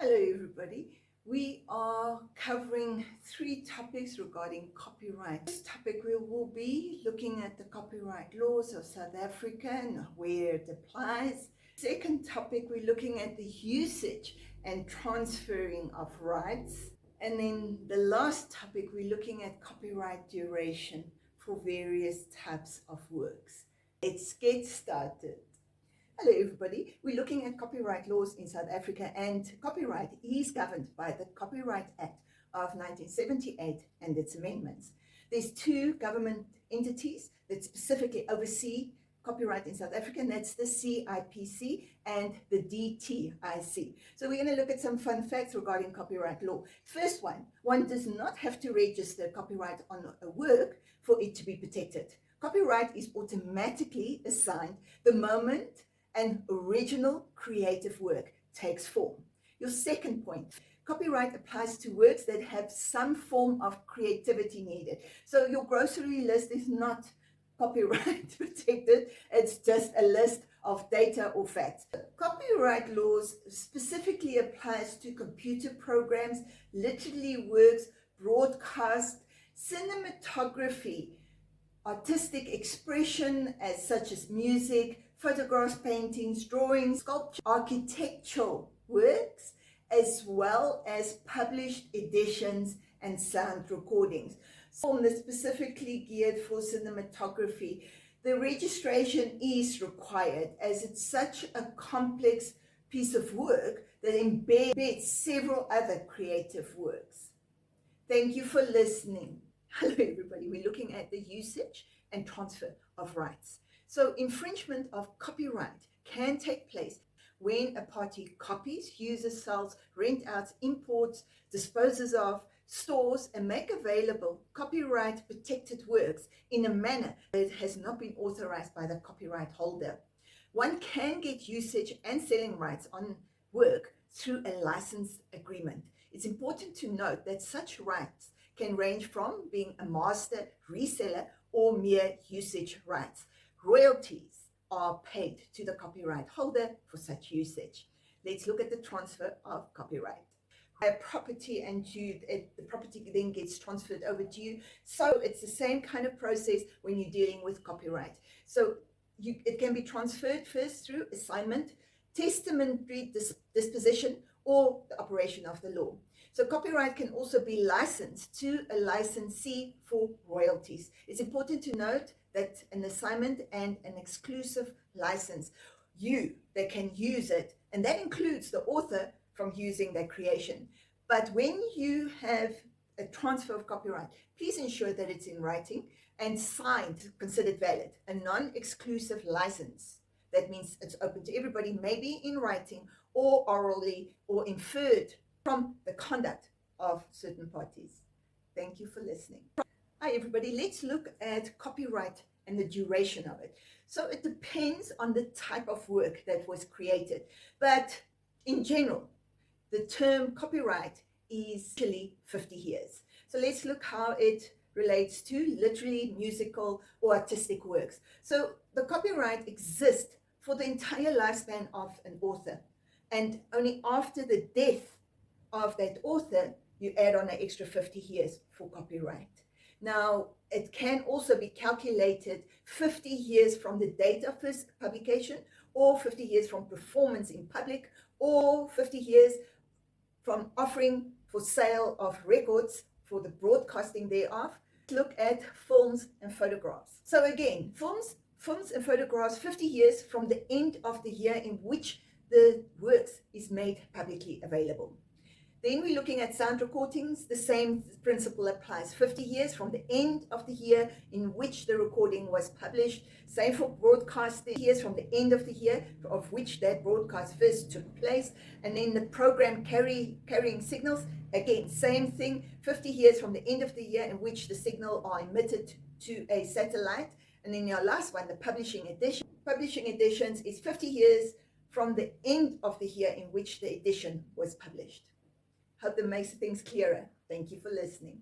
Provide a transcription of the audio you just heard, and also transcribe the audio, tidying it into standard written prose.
Hello everybody. We are covering 3 topics regarding copyright. This topic we will be looking at the copyright laws of South Africa and where it applies. Second topic, we're looking at the usage and transferring of rights. And then the last topic, we're looking at copyright duration for various types of works. Let's get started. Hello everybody, we're looking at copyright laws in South Africa, and copyright is governed by the Copyright Act of 1978 and its amendments. There's 2 government entities that specifically oversee copyright in South Africa, and that's the CIPC and the DTIC. So we're going to look at some fun facts regarding copyright law. First one does not have to register copyright on a work for it to be protected. Copyright is automatically assigned the moment an original creative work takes form. Your second point, copyright applies to works that have some form of creativity needed. So your grocery list is not copyright protected, it's just a list of data or facts. Copyright laws specifically applies to computer programs, literary works, broadcast, cinematography, artistic expression as such as music, photographs, paintings, drawings, sculpture, architectural works, as well as published editions and sound recordings. So that's specifically geared for cinematography. The registration is required as it's such a complex piece of work that embeds several other creative works. Thank you for listening. Hello everybody, we're looking at the usage and transfer of rights. So infringement of copyright can take place when a party copies, uses, sells, rent out, imports, disposes of, stores and make available copyright protected works in a manner that has not been authorized by the copyright holder. One can get usage and selling rights on work through a license agreement. It's important to note that such rights can range from being a master, reseller, or mere usage rights. Royalties are paid to the copyright holder for such usage. Let's look at the transfer of copyright. A property, and the property then gets transferred over to you. So it's the same kind of process when you're dealing with copyright. So it can be transferred first through assignment, testamentary disposition, or the operation of the law. So copyright can also be licensed to a licensee for royalties. It's important to note that an assignment and an exclusive license, they can use it, and that includes the author from using their creation. But when you have a transfer of copyright, please ensure that it's in writing and signed, considered valid. A non-exclusive license, that means it's open to everybody, maybe in writing or orally or inferred from the conduct of certain parties. Thank you for listening. Hi everybody, let's look at copyright and the duration of it. So it depends on the type of work that was created, but in general, the term copyright is usually 50 years. So let's look how it relates to literary, musical, or artistic works. So the copyright exists for the entire lifespan of an author, and only after the death of that author, you add on an extra 50 years for copyright. Now, it can also be calculated 50 years from the date of first publication, or 50 years from performance in public, or 50 years from offering for sale of records for the broadcasting thereof. Look at films and photographs. So again, films and photographs, 50 years from the end of the year in which the works is made publicly available. Then we're looking at sound recordings. The same principle applies. 50 years from the end of the year in which the recording was published. Same for broadcasting. Years from the end of the year of which that broadcast first took place. And then the program carrying signals. Again, same thing. 50 years from the end of the year in which the signal are emitted to a satellite. And then your last one, the publishing edition. Publishing editions is 50 years from the end of the year in which the edition was published. Hope that makes things clearer. Thank you for listening.